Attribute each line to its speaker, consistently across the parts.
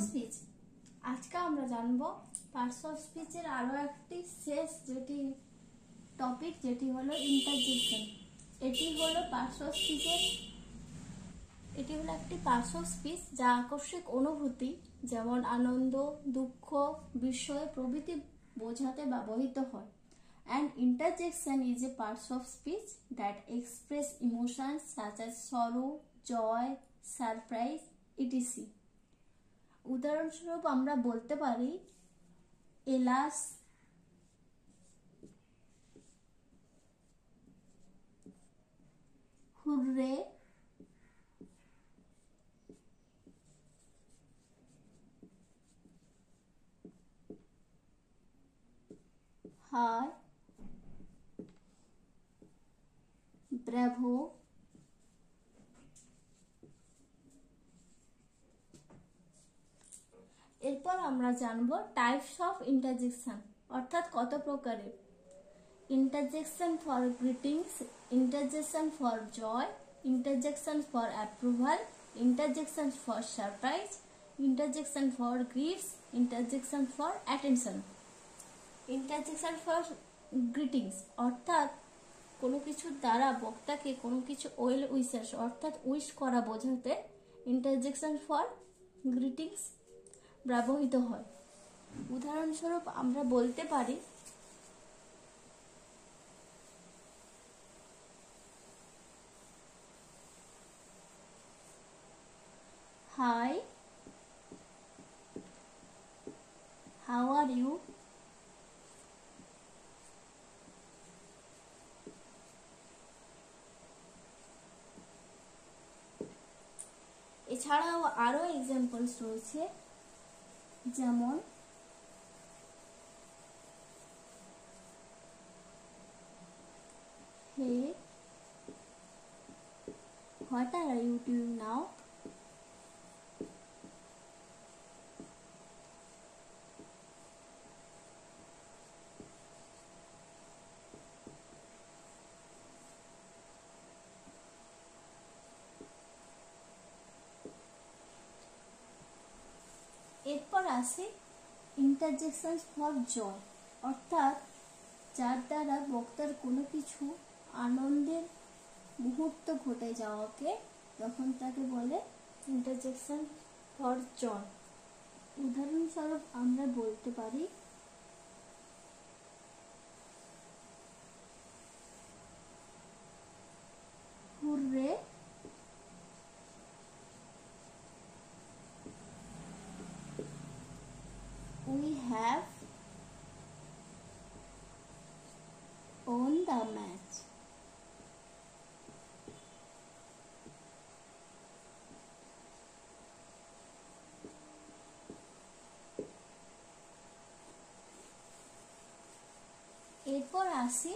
Speaker 1: Speech. আজকে আমরা জানবো পার্টস অফ স্পিচের আরো একটি শেষ টপিক যেটি হলো ইন্টারজেকশন। এটি হলো একটি পার্টস অফ স্পিচ যা আকস্মিক অনুভূতি যেমন আনন্দ, দুঃখ, বিস্ময় প্রভৃতি বোঝাতে ব্যবহৃত হয়। And interjection is a part of speech that express emotions such as sorrow, joy, surprise, etc. উদাহরণস্বরূপ আমরা বলতে পারি এলাস, হুররে, হাই, ব্রাভো, এরপর আমরা জানবো টাইপস অফ ইন্টারজেকশন অর্থাৎ কত প্রকারের। Interjection for greetings, interjection for joy, interjection for approval, interjection for surprise, interjection for griefs, interjection for attention. Interjection for greetings অর্থাৎ কোনো কিছুর দ্বারা বক্তাকে কোনো কিছু ওয়েল উইশেস অর্থাৎ উইশ করা বোঝাতে ইন্টারজেকশন ফর গ্রিটিংস ব্যবহৃত হয়। উদাহরণস্বরূপ আমরা বলতে পারি হাই, হাউ আর ইউ, এছাড়াও আরো এক্সাম্পলস রয়েছে যেমন hey, what are you doing now, এরপর আসে ইন্টারজেকশন ফর জয় অর্থাৎ যার দ্বারা বক্তার কোনো কিছু আনন্দের মুহূর্ত ঘটে যাওয়াকে তখন তাকে বলে ইন্টারজেকশন ফর জয়। উদাহরণস্বরূপ আমরা বলতে পারি hurray, we have won the match. এরপর আসি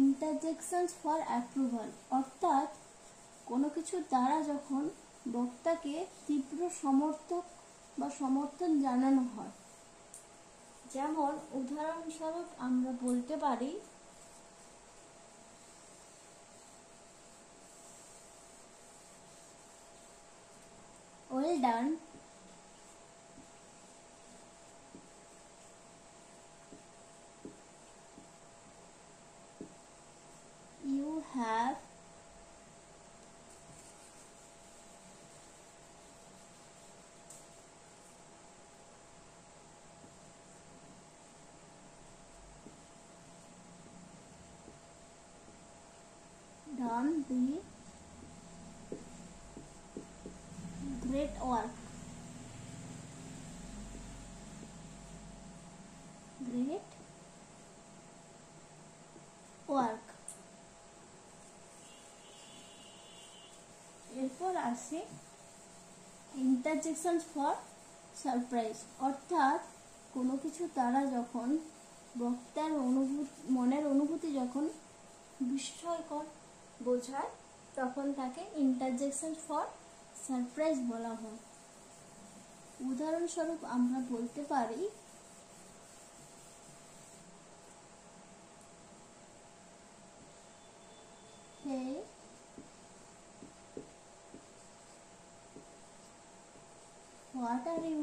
Speaker 1: ইন্টারজেকশন ফর অ্যাপ্রুভাল অর্থাৎ কোনো কিছুর দ্বারা যখন বক্তাকে তীব্র সমর্থন জানানো হয়। যেমন উদাহরণস্বরূপ আমরা বলতে পারি well done, you have done the great work. Great work. এরপর আসে ইন্টারজেকশন ফর সারপ্রাইজ অর্থাৎ কোনো কিছু দ্বারা যখন বক্তার মনের অনুভূতি যখন বিস্ময়কর বোঝায় তখন তাকে ইন্টারজেকশন ফর সারপ্রাইজ বলা হয়। উদাহরণস্বরূপ আমরা বলতে পারি হে, What are you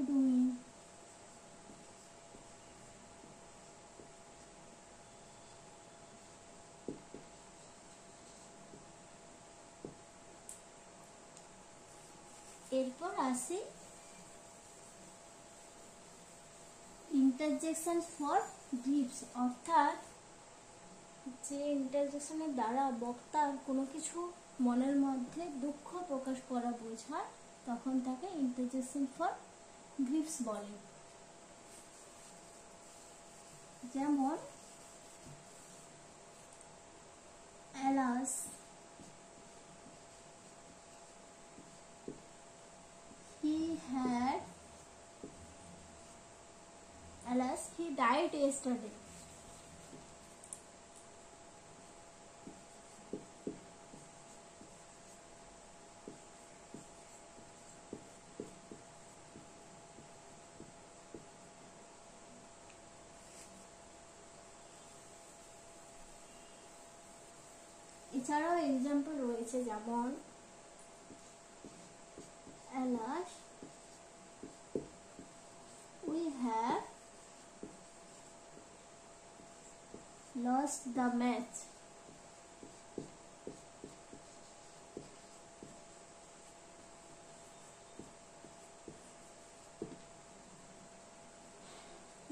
Speaker 1: এরপর আসি ইন্টারজেকশন ফর গ্রিপস, অর্থাৎ যে ইন্টারজেকশনের দ্বারা বক্তার কোনো কিছু মনের মধ্যে দুঃখ প্রকাশ করা বোঝায় তখন তাকে ইন্টারজেকশন ফর গ্রিপস বলে। যেমন alas he died yesterday. এছাড়াও এক্সাম্পল রয়েছে, যেমন alas we have lost the match.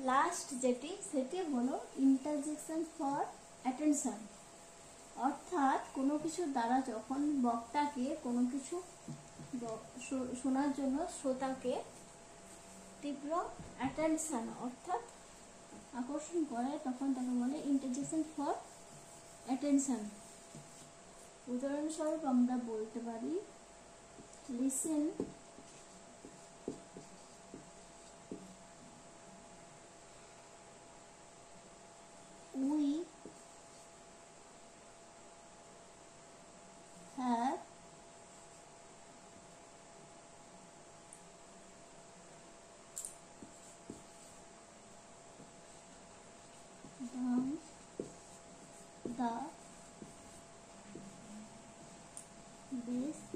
Speaker 1: Last সেটি হলো ইন্টারজেকশন ফর অ্যাটেনশন, অর্থাৎ কোনো কিছু দ্বারা যখন বক্তাকে কোনো কিছু শোনার জন্য শ্রোতাকে তীব্র অ্যাটেনশন অর্থাৎ আকর্ষণ করে তখন তাকে বলে ইন্টারজেকশন ফর অ্যাটেনশন। উদাহরণস্বরূপ আমরা বলতে পারি listen we have done the best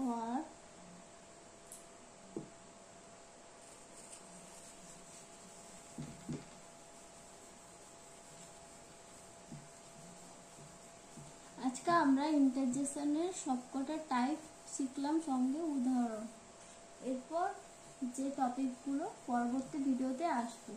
Speaker 1: work আজকে আমরা ইন্টারজেকশনের সবকটা টাইপ শিখলাম, সঙ্গে উদাহরণ। এরপর যে টপিকগুলো পরবর্তী ভিডিওতে আসবে।